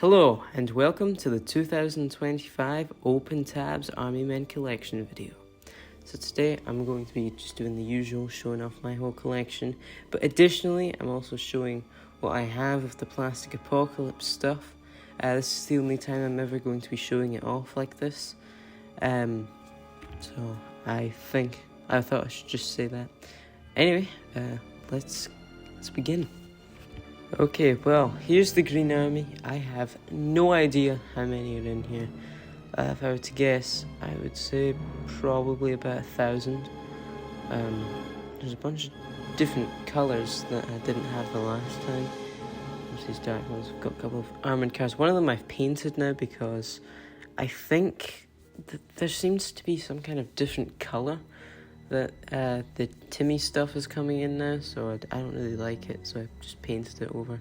Hello and welcome to the 2025 Open Tabs Army Men collection video. So today I'm going to be just doing the usual, showing off my whole collection, but additionally I'm also showing what I have of the Plastic Apocalypse stuff. This is the only time I'm ever going to be showing it off like this. So I thought I should just say that. Anyway, let's begin. Okay, well, here's the Green Army. I have no idea how many are in here. If I were to guess, I would say probably about 1,000. There's a bunch of different colours that I didn't have the last time. There's these dark ones. I've got a couple of armoured cars. One of them I've painted now because I think that there seems to be some kind of different colour that the Timmy stuff is coming in now, so I don't really like it, so I just painted it over.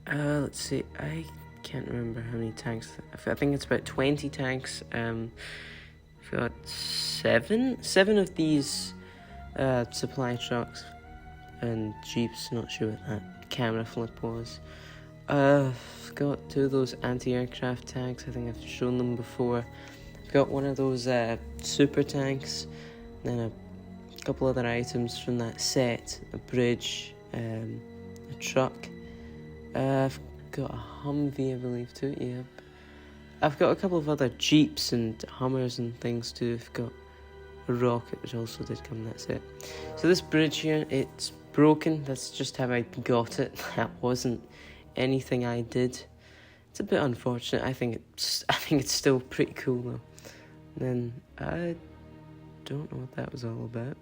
Let's see, I can't remember how many tanks. I think it's about 20 tanks. I've got seven of these supply trucks and jeeps. Not sure what that camera flip was. I've got 2 of those anti-aircraft tanks. I think I've shown them before. Got one of those super tanks, then a couple other items from that set, a bridge, a truck. I've got a Humvee, I believe, too, yeah. I've got a couple of other Jeeps and Hummers and things too. I've got a rocket, which also did come in that set. So this bridge here, it's broken. That's just how I got it. That wasn't anything I did. It's a bit unfortunate. I think it's still pretty cool though. And then I don't know what that was all about.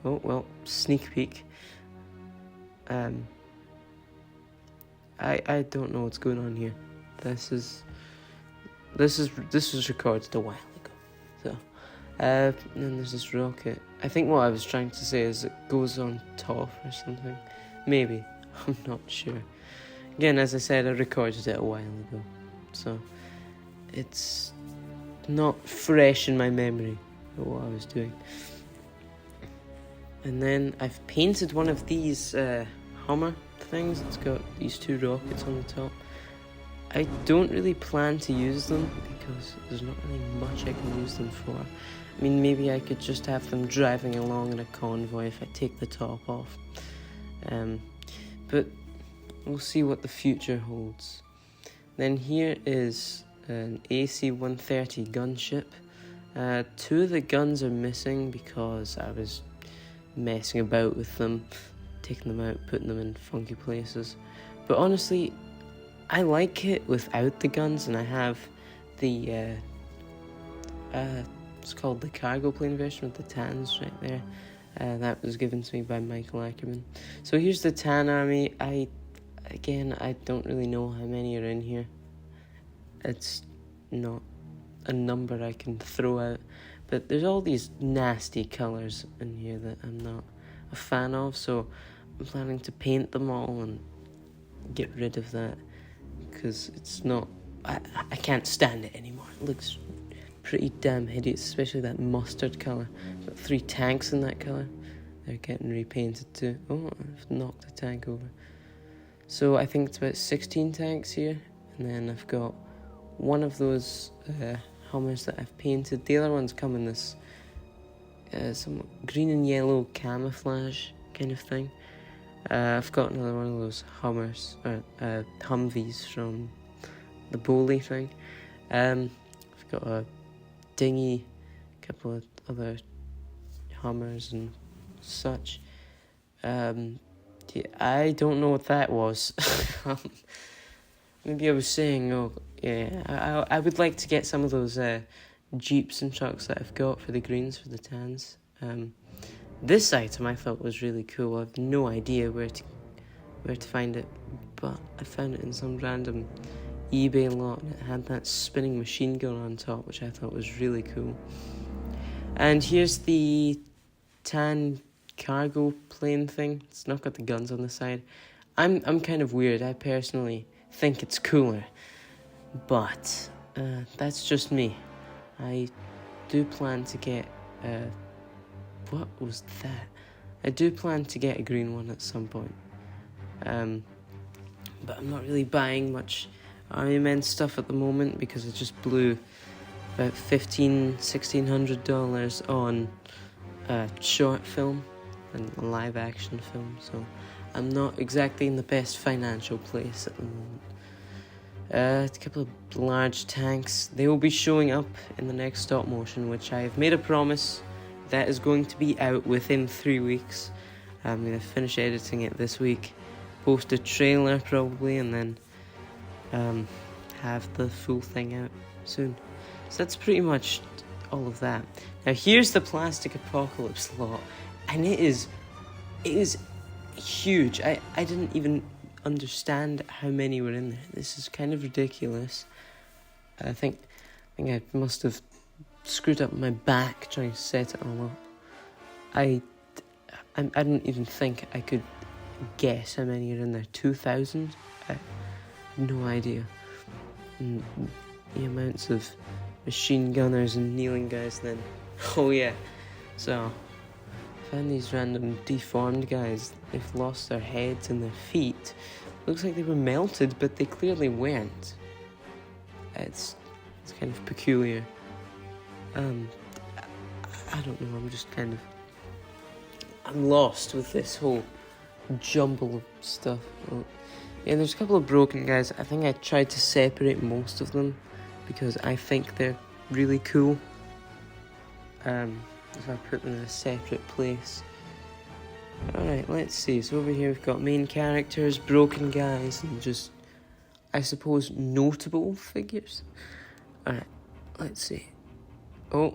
Oh well, sneak peek. I don't know what's going on here. This was recorded a while ago. So and then there's this rocket. I think what I was trying to say is it goes on top or something. Maybe. I'm not sure. Again, as I said, I recorded it a while ago, so it's not fresh in my memory of what I was doing. And then I've painted one of these Hummer things. It's got these 2 rockets on the top. I don't really plan to use them because there's not really much I can use them for. I mean, maybe I could just have them driving along in a convoy if I take the top off. But we'll see what the future holds. Then here is an AC-130 gunship. 2 of the guns are missing because I was messing about with them, taking them out, putting them in funky places. But honestly, I like it without the guns, and I have the it's called the cargo plane version with the TANs right there. That was given to me by Michael Ackerman. So here's the TAN Army. I don't really know how many are in here. It's not a number I can throw out, but there's all these nasty colours in here that I'm not a fan of, so I'm planning to paint them all and get rid of that, because it's not, I can't stand it anymore. It looks pretty damn hideous, especially that mustard colour. I've got 3 tanks in that colour. They're getting repainted too. Oh, I've knocked a tank over. So I think it's about 16 tanks here, and then I've got one of those Hummers that I've painted. The other ones come in this some green and yellow camouflage kind of thing. I've got another one of those Hummers, Humvees from the Bowley thing. I've got a dinghy, a couple of other Hummers and such. I don't know what that was. Maybe I was saying, oh, yeah, I would like to get some of those Jeeps and trucks that I've got for the greens, for the TANs. This item I thought was really cool. I have no idea where to find it, but I found it in some random eBay lot, and it had that spinning machine gun on top, which I thought was really cool. And here's the TAN cargo plane thing. It's not got the guns on the side. I'm kind of weird. I personally think it's cooler, but that's just me. I do plan to get what was that? I do plan to get a green one at some point. but I'm not really buying much Army Men stuff at the moment because I just blew about $1,600 on a short film and a live action film, so I'm not exactly in the best financial place at the moment. A couple of large tanks. They will be showing up in the next stop motion, which I've made a promise that is going to be out within 3 weeks. I'm going to finish editing it this week, post a trailer probably, and then have the full thing out soon. So that's pretty much all of that. Now here's the Plastic Apocalypse lot, and it is huge. I didn't even understand how many were in there. This is kind of ridiculous. I think I must have screwed up my back trying to set it all up. I don't even think I could guess how many are in there. 2,000? I have no idea. And the amounts of machine gunners and kneeling guys then. Oh yeah. So I found these random deformed guys. They've lost their heads and their feet. Looks like they were melted, but they clearly weren't. It's kind of peculiar. I don't know, I'm lost with this whole jumble of stuff. Yeah, there's a couple of broken guys. I think I tried to separate most of them because I think they're really cool. So I put them in a separate place. Alright, let's see. So over here we've got main characters, broken guys, and just, I suppose, notable figures. Alright, let's see. Oh,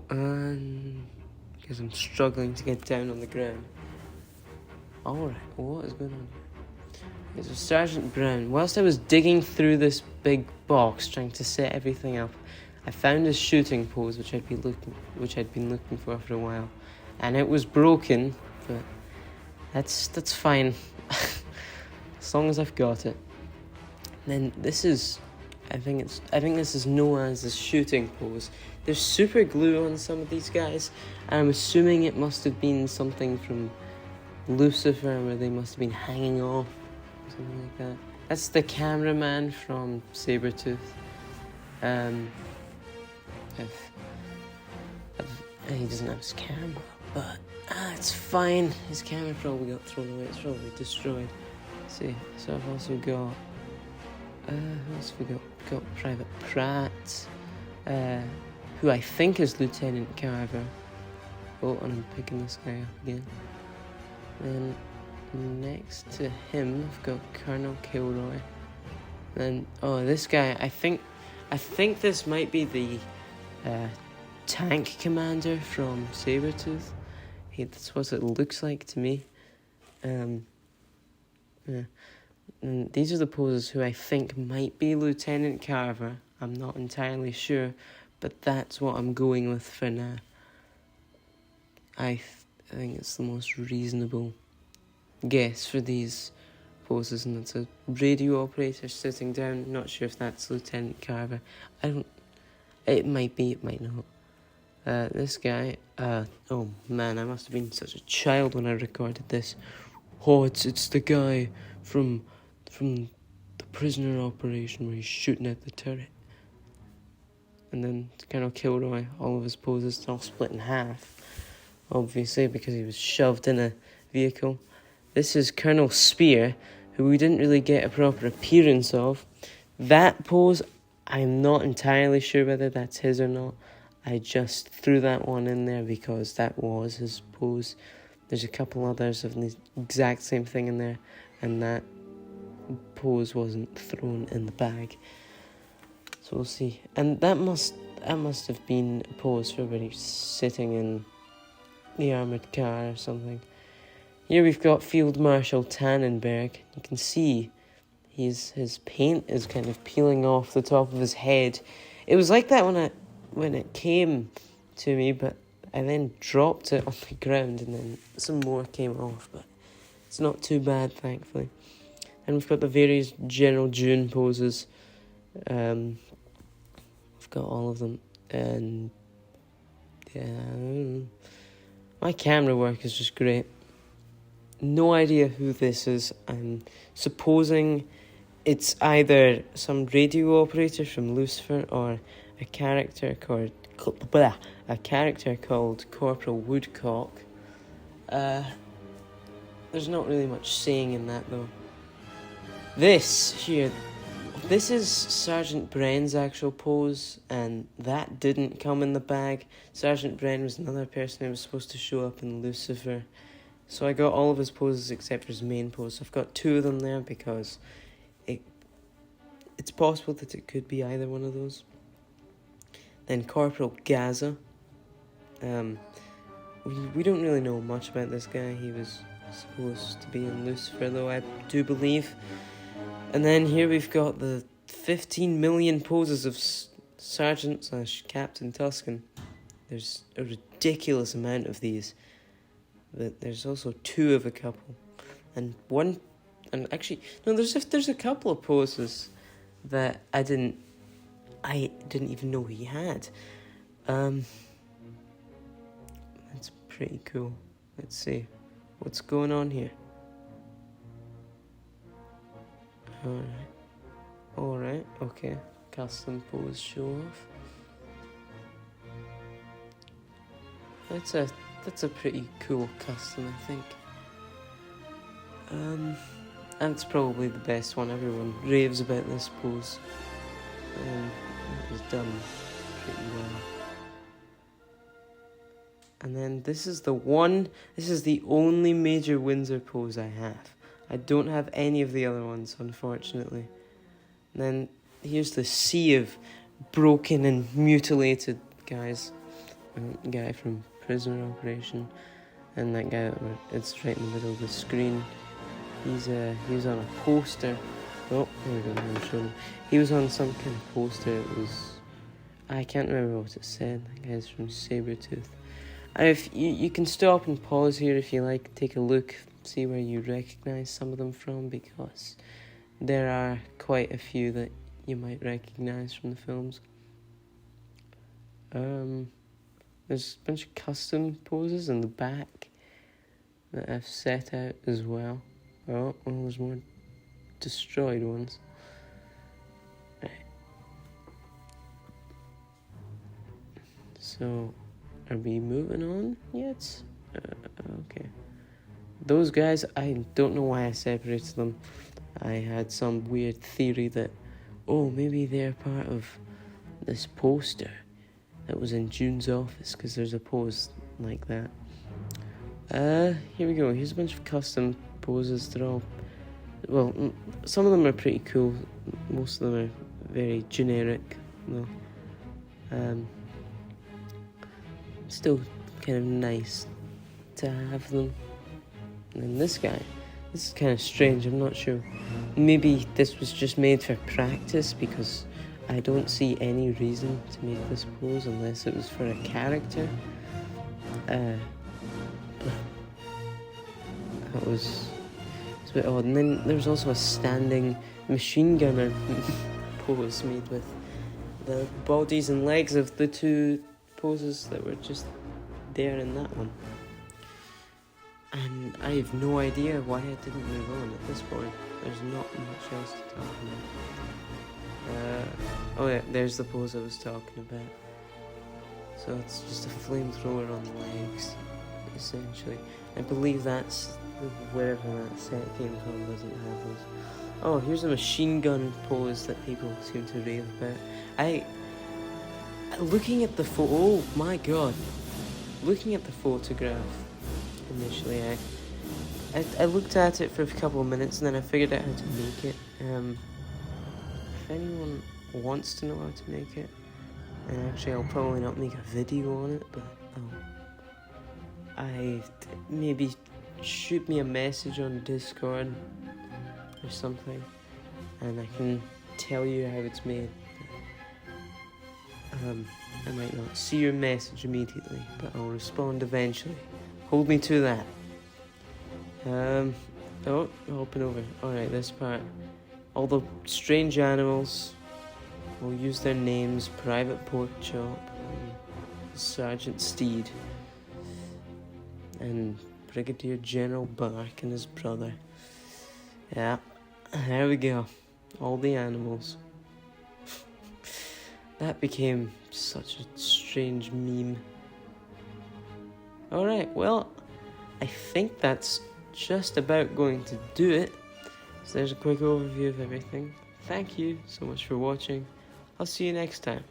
because I'm struggling to get down on the ground. Alright, what is going on here? Okay, so Sergeant Brown, whilst I was digging through this big box trying to set everything up, I found a shooting pose which I'd been looking for a while, and it was broken, but that's fine, as long as I've got it. And then this is, I think this is known as the shooting pose. There's super glue on some of these guys, and I'm assuming it must have been something from Lucifer, where they must have been hanging off, something like that. That's the cameraman from Sabretooth. He doesn't have his camera, but it's fine. His camera probably got thrown away. It's probably destroyed. Let's see, so I've also got who else have we got? We've got Private Pratt, who I think is Lieutenant Carver. Oh, and I'm picking this guy up again. Then next to him, I've got Colonel Kilroy. Then this guy, I think this might be the tank commander from Sabretooth. That's what it looks like to me. Yeah. And these are the poses who I think might be Lieutenant Carver. I'm not entirely sure, but that's what I'm going with for now. I think it's the most reasonable guess for these poses, and it's a radio operator sitting down. Not sure if that's Lieutenant Carver. It might be, it might not. This guy, oh man, I must have been such a child when I recorded this. Oh, it's the guy from the prisoner operation where he's shooting at the turret. And then Colonel Kilroy, all of his poses all split in half, obviously, because he was shoved in a vehicle. This is Colonel Spear, who we didn't really get a proper appearance of. That pose, I'm not entirely sure whether that's his or not. I just threw that one in there because that was his pose. There's a couple others of the exact same thing in there, and that pose wasn't thrown in the bag. So we'll see. And that must have been a pose for when he's sitting in the armoured car or something. Here we've got Field Marshal Tannenberg. You can see his paint is kind of peeling off the top of his head. It was like that when it came to me, but I then dropped it on the ground and then some more came off, but it's not too bad, thankfully. And we've got the various General June poses. We've got all of them, and yeah, my camera work is just great. No idea who this is. I'm supposing it's either some radio operator from Lucifer or a character called Corporal Woodcock. There's not really much saying in that though. This is Sergeant Bren's actual pose, and that didn't come in the bag. Sergeant Bren was another person who was supposed to show up in Lucifer. So I got all of his poses except for his main pose. I've got 2 of them there because it's possible that it could be either one of those. Then Corporal Gaza. We don't really know much about this guy. He was supposed to be in Lucifer though, I do believe. And then here we've got the 15 million poses of Sergeant/Captain Tusken. There's a ridiculous amount of these. But there's also 2 of a couple. And there's a couple of poses that I didn't even know he had. That's pretty cool. Let's see. What's going on here? Alright, okay. Custom pose show off. That's a pretty cool custom, I think. And it's probably the best one. Everyone raves about this pose. It was done pretty well. And then this is the only Major Windsor pose I have. I don't have any of the other ones, unfortunately. And then here's the sea of broken and mutilated guys. Guy from Prisoner Operation, and that guy it's right in the middle of the screen. He was on a poster. Oh, there we go. I'm showing him. He was on some kind of poster. It was, I can't remember what it said. That guy's from Sabretooth. And if you can stop and pause here if you like, take a look, see where you recognise some of them from, because there are quite a few that you might recognise from the films. There's a bunch of custom poses in the back that I've set out as well. Oh, well, there's more destroyed ones. Right. So, are we moving on yet? Okay. Those guys, I don't know why I separated them. I had some weird theory that, maybe they're part of this poster that was in June's office, because there's a pose like that. Here we go. Here's a bunch of custom poses. They're all, some of them are pretty cool. Most of them are very generic, though. Still kind of nice to have them. And this guy, this is kind of strange. I'm not sure. Maybe this was just made for practice, because I don't see any reason to make this pose unless it was for a character. That was a bit odd. And then there was also a standing machine gunner pose made with the bodies and legs of the 2 poses that were just there in that one. And I have no idea why I didn't move on at this point. There's not much else to talk about. There's the pose I was talking about. So it's just a flamethrower on legs, essentially. I believe that's wherever that set came from doesn't have those. Oh, here's a machine gun pose that people seem to rave about. Looking at the oh my god. Looking at the photograph initially, I looked at it for a couple of minutes and then I figured out how to make it. If anyone wants to know how to make it, and actually I'll probably not make a video on it, but maybe shoot me a message on Discord or something, and I can tell you how it's made. I might not see your message immediately, but I'll respond eventually. Hold me to that. Hopping over. Alright, this part. All the strange animals will use their names: Private Porkchop, Sergeant Steed, and Brigadier General Bark and his brother. Yeah, there we go. All the animals. That became such a strange meme. Alright, well, I think that's just about going to do it. So there's a quick overview of everything. Thank you so much for watching. I'll see you next time.